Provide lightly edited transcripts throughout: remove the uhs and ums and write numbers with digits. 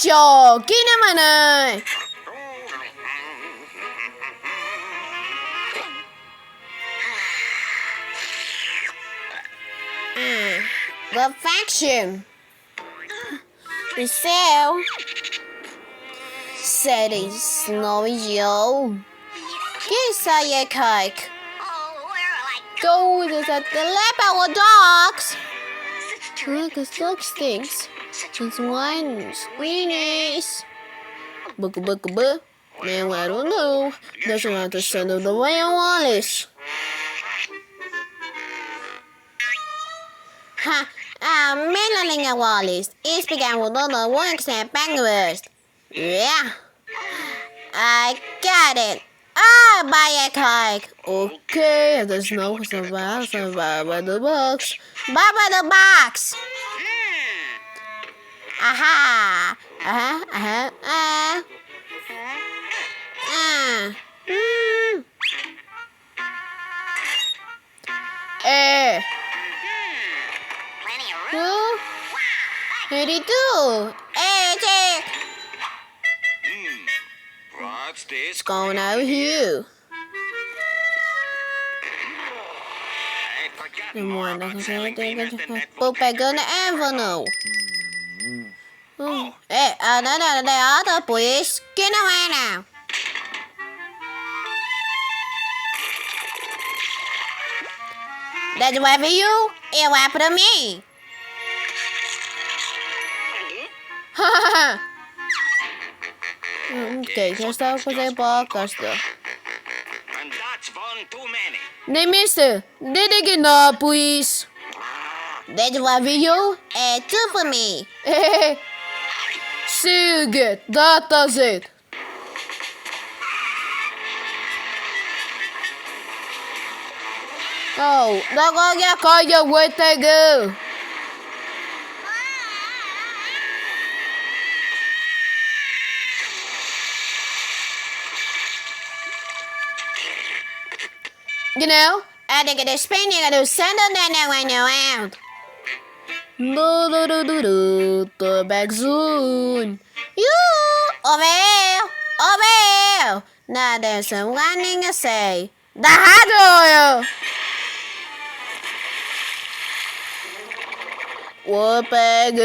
trò kỹ năng này. The faction. The cell. Sadie Snowy Joe. Kiss a cake. Go to the lab our dogs. Look at such things. Since one Wieners. Book. Man, I don't know. Doesn't want to send of the way I want it. Ha! Melanie Wallace is began with another one except Bangladesh. Yeah, I got it. Buy a cake. Okay, there's no survival by the box. By the box. Aha. What do you do? Jack. What's this? Going over here. The one that can say that Woodpecker in the avenue. Hey, the other please. Get away now. That's why for you, it was for me. Okay, just stop for the podcast. And that's one too many. Hey, mister, did they get up, please? That's why for you, and two for me. So good, that does it. Oh, that's all you call your Woodpecker. You know, I think it is spinning to send on that when you're out. The back soon. You over. Now there's one thing to say. The hot oil. Woodpecker.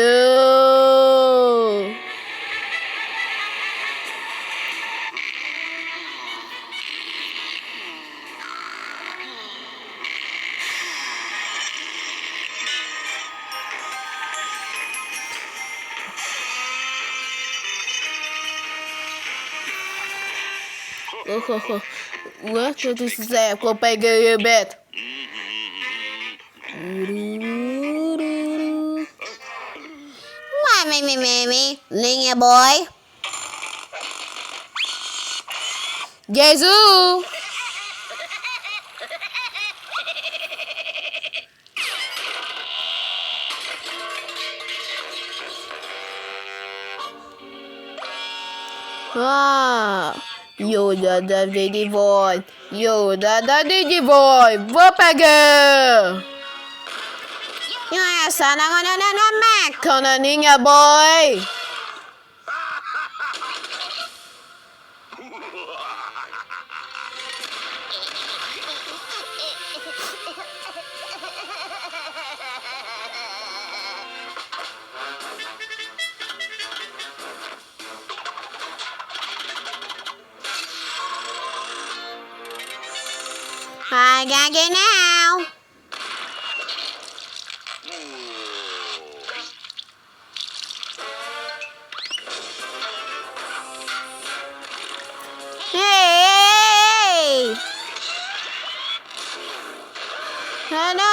What is that? Woodpecker, you bet. Why, me, Linger boy? Jesus! You're the Digi boy. You're the Digi boy. Woodpecker. You're son of a Mac, Conaninga boy. I got it now. Hey! No.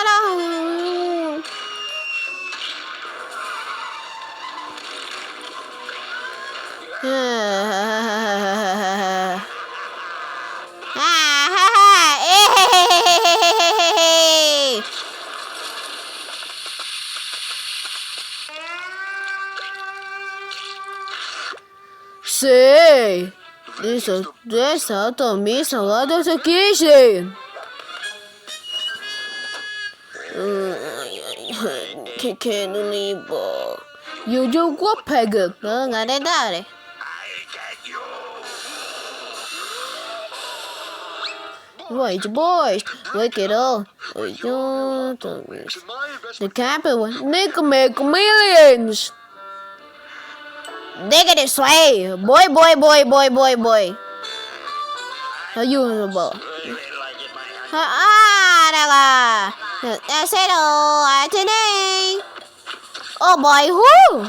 Say, this is out of me, so out of the kitchen. Can't leave. You do Woodpecker. Nggak ada deh. Wait, boys. Wake it up. The captain will make millions. Dig it this way. Boy. How you on the ball? That's it all today. Oh boy, whoo!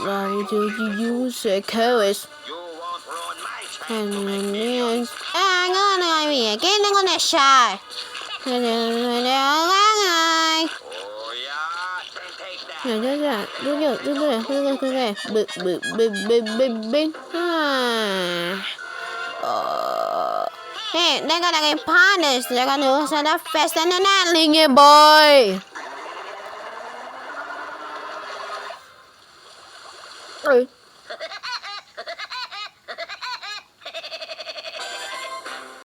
Why did you use a carrot? I'm gonna be again on the shot. Hey, they're gonna get punished. They're gonna set up fast and an alien boy.